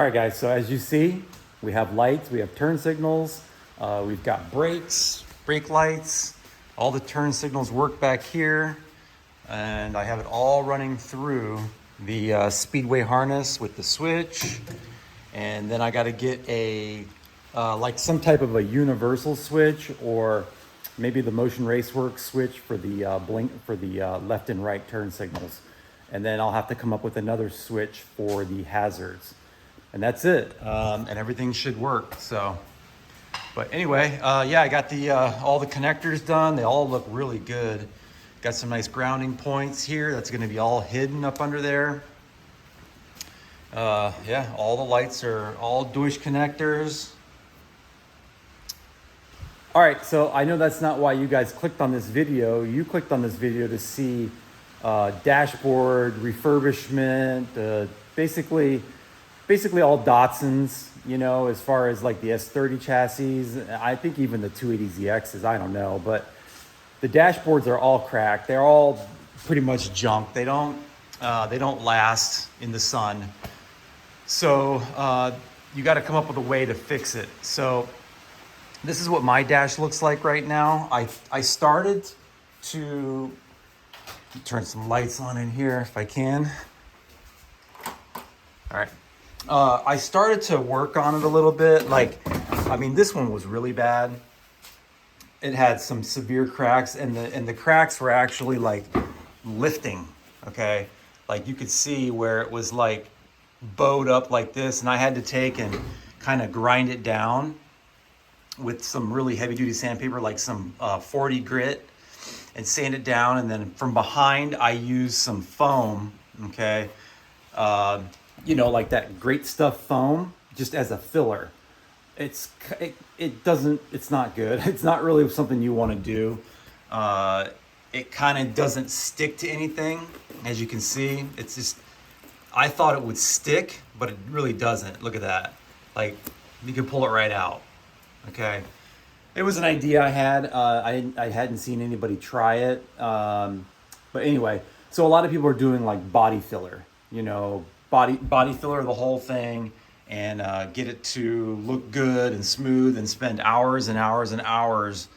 right, guys, so as you see, we have lights, we have turn signals, we've got brakes, brake lights, all the turn signals work back here, and I have it all running through the Speedway harness with the switch. And then I got to get a like some type of a universal switch, or maybe the Motion Raceworks switch for the left and right turn signals. And then I'll have to come up with another switch for the hazards. And that's it. And everything should work. So, but anyway, yeah, I got the all the connectors done. They all look really good. Got some nice grounding points here. That's going to be all hidden up under there. Yeah, all the lights are all Deutsch connectors. All right, so I know that's not why you guys clicked on this video. You clicked on this video to see dashboard refurbishment, basically all Datsuns, you know, as far as like the S30 chassis. I think even the 280ZXs, I don't know, but the dashboards are all cracked. They're all pretty much junk. They don't last in the sun. So you got to come up with a way to fix it. So this is what my dash looks like right now. I started to turn some lights on in here if I can. All right. I started to work on it a little bit. Like, I mean, this one was really bad. It had some severe cracks, and the cracks were actually like lifting. Okay, like you could see where it was like bowed up like this, and I had to take and kind of grind it down with some really heavy duty sandpaper, like some 40 grit, and sand it down. And then from behind, I used some foam. Okay, you know, like that Great Stuff foam, just as a filler. It's not good. It's not really something you want to do. It kind of doesn't stick to anything, as you can see. It's just, I thought it would stick, but it really doesn't. Look at that. Like, you can pull it right out. Okay. It was an idea I had. I hadn't seen anybody try it. But anyway, so a lot of people are doing like body filler, you know, body filler the whole thing, and get it to look good and smooth, and spend hours and hours and hours,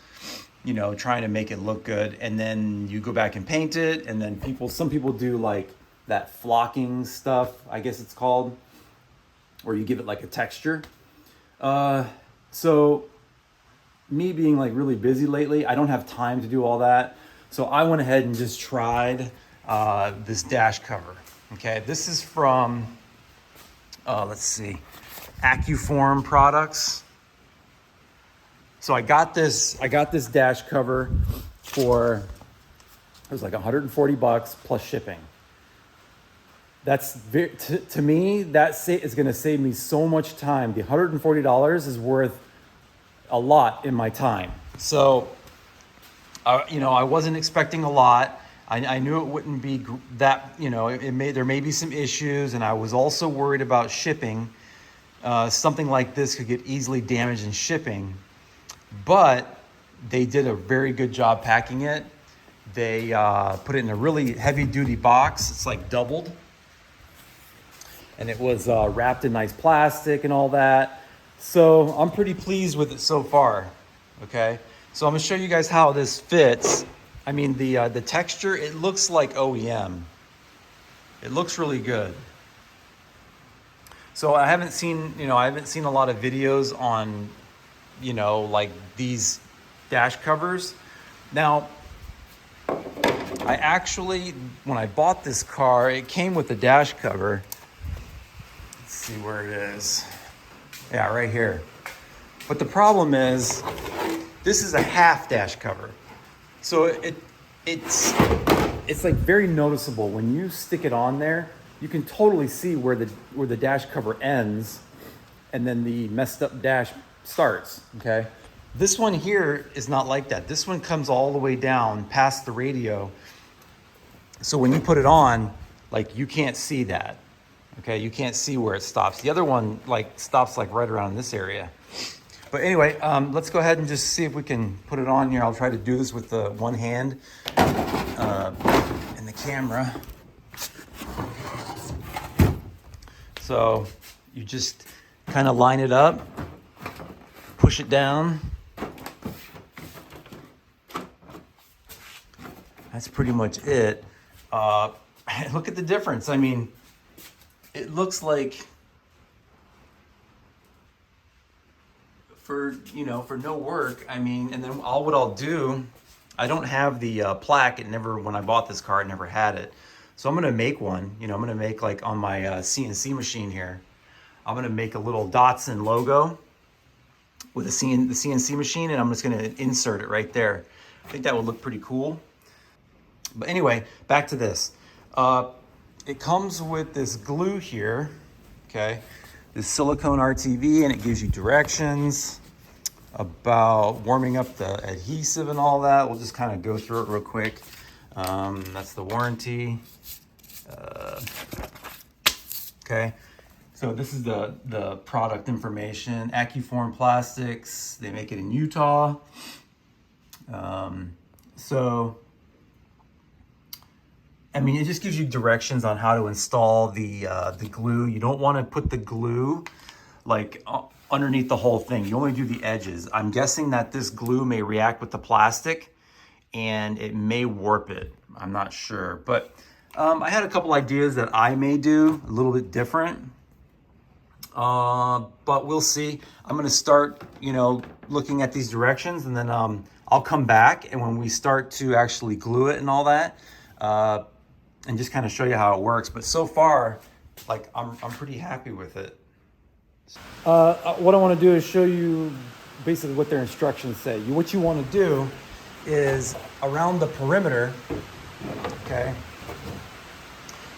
you know, trying to make it look good. And then you go back and paint it. And then some people do like that flocking stuff, I guess it's called, where you give it like a texture. So me being like really busy lately, I don't have time to do all that. So I went ahead and just tried this dash cover. Okay, this is from, let's see, Accu products. So I got this dash cover for, it was like $140 plus shipping. That's to me, that is going to save me so much time. The $140 is worth a lot in my time. So, you know, I wasn't expecting a lot. I knew it wouldn't be that, you know, there may be some issues, and I was also worried about shipping. Something like this could get easily damaged in shipping, but they did a very good job packing it. They put it in a really heavy duty box. It's like doubled, and it was wrapped in nice plastic and all that. So I'm pretty pleased with it so far. Okay, so I'm gonna show you guys how this fits. I mean, the texture, it looks like OEM. It looks really good. So I haven't seen a lot of videos on, you know, like these dash covers. Now, I actually, when I bought this car, it came with the dash cover. Let's see where it is. Yeah, right here. But the problem is, this is a half dash cover. So it's like very noticeable when you stick it on there. You can totally see where the dash cover ends, and then the messed up dash starts. Okay, this one here is not like that. This one comes all the way down past the radio. So when you put it on, like, you can't see that. Okay, you can't see where it stops. The other one like stops like right around this area. But anyway, let's go ahead and just see if we can put it on here. I'll try to do this with the one hand and the camera. So You just kind of line it up, push it down. That's pretty much it. Look at the difference. I mean, it looks like for no work. I mean, and then what I'll do, I don't have the plaque. When I bought this car, it never had it. So I'm gonna make one. I'm gonna make, like, on my CNC machine here, I'm gonna make a little Datsun logo with the CNC machine, and I'm just gonna insert it right there. I think that would look pretty cool. But anyway, back to this. It comes with this glue here, okay? This silicone RTV, and it gives you directions about warming up the adhesive and all that. We'll just kind of go through it real quick. That's the warranty. Okay, so this is the product information. Accu plastics. They make it in Utah. So I mean, it just gives you directions on how to install the glue. You don't want to put the glue like underneath the whole thing. You only do the edges. I'm guessing that this glue may react with the plastic and it may warp it. I'm not sure, but I had a couple ideas that I may do a little bit different. But we'll see. I'm going to start, looking at these directions, and then I'll come back, and when we start to actually glue it and all that, and just kind of show you how it works. But so far, like, I'm pretty happy with it. What I want to do is show you basically what their instructions say. What you want to do is around the perimeter, okay?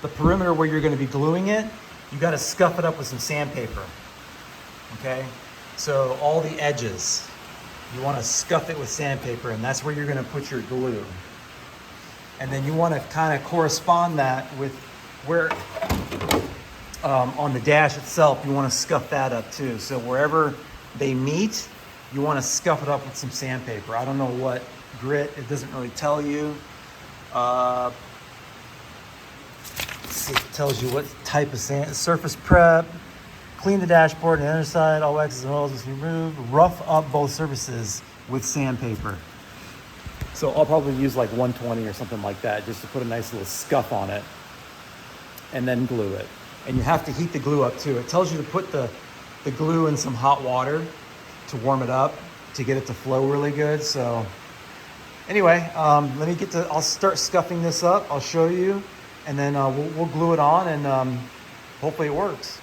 The perimeter where you're going to be gluing it, you got to scuff it up with some sandpaper, okay? So all the edges, you want to scuff it with sandpaper, and that's where you're going to put your glue. And then you want to kind of correspond that with where, on the dash itself, you want to scuff that up too. So wherever they meet, you want to scuff it up with some sandpaper. I don't know what grit, it doesn't really tell you. Let's see, it tells you what type of surface prep. Clean the dashboard and the other side, all waxes and oils must be removed. Rough up both surfaces with sandpaper. So I'll probably use like 120 or something like that, just to put a nice little scuff on it, and then glue it. And you have to heat the glue up too. It tells you to put the glue in some hot water to warm it up, to get it to flow really good. So anyway, I'll start scuffing this up. I'll show you, and then we'll glue it on, and hopefully it works.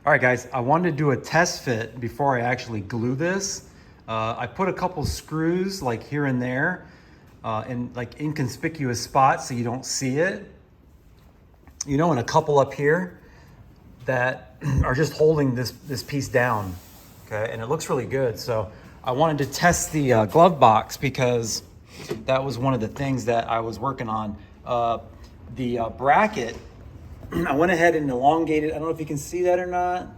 All right, guys, I wanted to do a test fit before I actually glue this. I put a couple screws like here and there in like inconspicuous spots so you don't see it. And a couple up here that are just holding this piece down, okay? And it looks really good. So I wanted to test the glove box, because that was one of the things that I was working on. The bracket, I went ahead and elongated. I don't know if you can see that or not.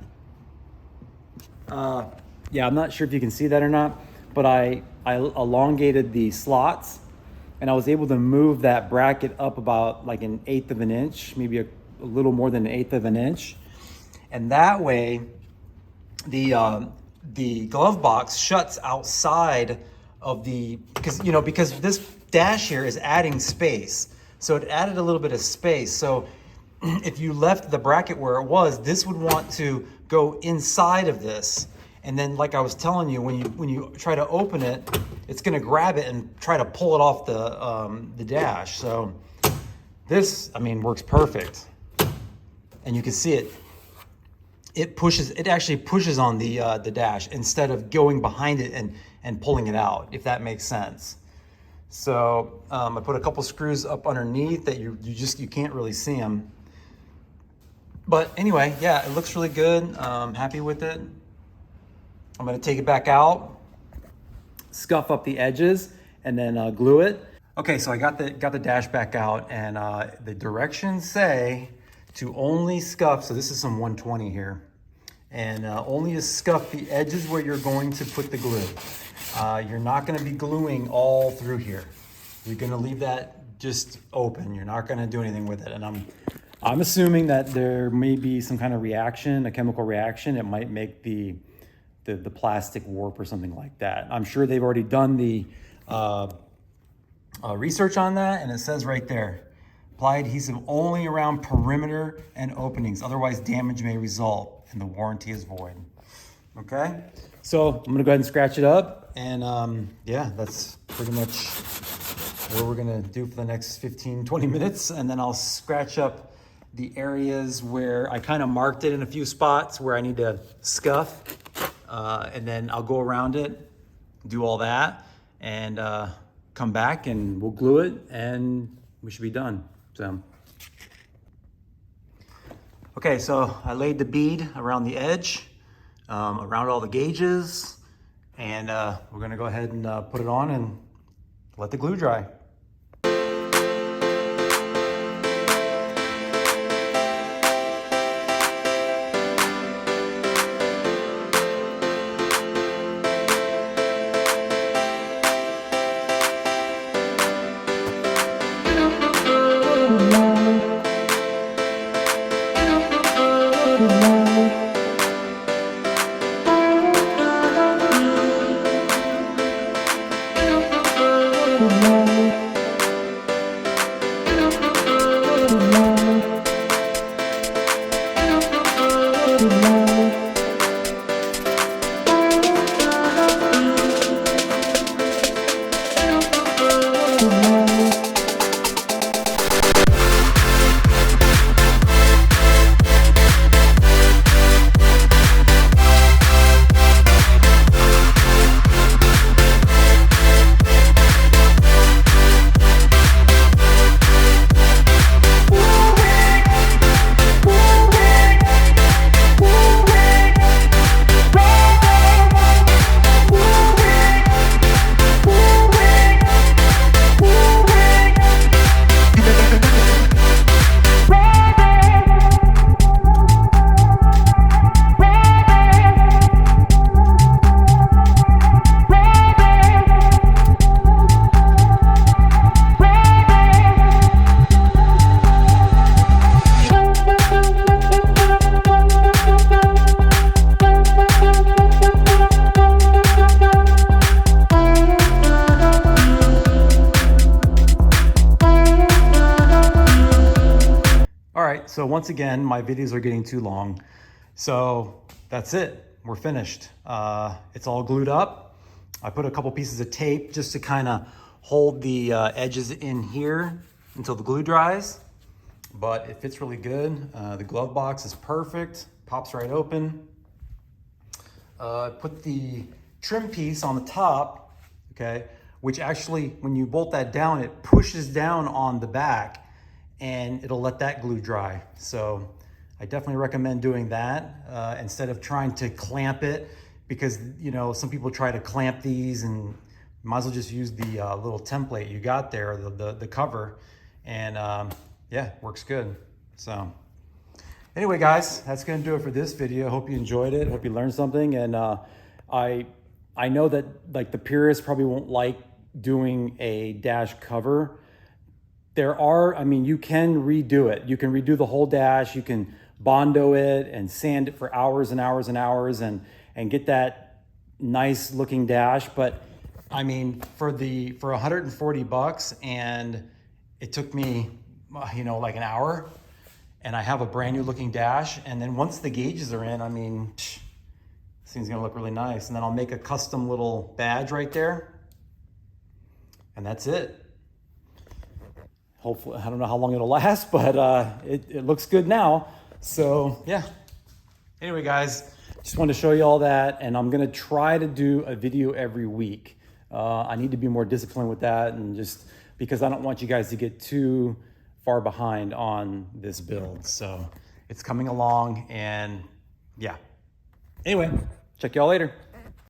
Yeah, I'm not sure if you can see that or not, but I elongated the slots, and I was able to move that bracket up about like 1/8 of an inch, maybe a little more than 1/8 of an inch. And that way, the glove box shuts outside of because this dash here is adding space. So it added a little bit of space. So if you left the bracket where it was, this would want to go inside of this. And then, like I was telling you, when you try to open it, it's going to grab it and try to pull it off the dash. So this, works perfect. And you can see it. It actually pushes on the dash instead of going behind it and pulling it out, if that makes sense. So I put a couple screws up underneath that you can't really see them. But anyway, yeah, it looks really good. I'm happy with it. I'm going to take it back out, scuff up the edges, and then glue it. Okay, so I got the dash back out, and the directions say to only scuff. So this is some 120 here, and only to scuff the edges where you're going to put the glue. You're not going to be gluing all through here. You're going to leave that just open. You're not going to do anything with it. And I'm assuming that there may be some kind of reaction, a chemical reaction. It might make the plastic warp or something like that. I'm sure they've already done the research on that, and it says right there, apply adhesive only around perimeter and openings, otherwise damage may result and the warranty is void. Okay, so I'm gonna go ahead and scratch it up, and yeah, that's pretty much what we're gonna do for the next 15-20 minutes, and then I'll scratch up the areas where I kind of marked it in a few spots where I need to scuff, and then I'll go around it, do all that, and come back and we'll glue it and we should be done. So, okay, so I laid the bead around the edge, around all the gauges, and we're gonna go ahead and put it on and let the glue dry. So once again, my videos are getting too long. So that's it, we're finished. It's all glued up. I put a couple pieces of tape just to kind of hold the edges in here until the glue dries, but it fits really good. The glove box is perfect, pops right open. Put the trim piece on the top, okay, which actually, when you bolt that down, it pushes down on the back and it'll let that glue dry. So I definitely recommend doing that instead of trying to clamp it, because you know, some people try to clamp these, and you might as well just use the little template you got there, the cover, and yeah, works good. So anyway, guys, that's gonna do it for this video. Hope you enjoyed it, hope you learned something, and I know that like the purists probably won't like doing a dash cover. There are, I mean, you can redo it. You can redo the whole dash. You can Bondo it and sand it for hours and hours and hours and get that nice looking dash. But I mean, for $140, and it took me, you know, like an hour, and I have a brand new looking dash. And then once the gauges are in, I mean, this thing's gonna look really nice. And then I'll make a custom little badge right there. And that's it. Hopefully, I don't know how long it'll last, but it looks good now. So yeah. Anyway, guys, just wanted to show you all that, and I'm gonna try to do a video every week. I need to be more disciplined with that, and just because I don't want you guys to get too far behind on this build. So it's coming along, and yeah. Anyway, check y'all later.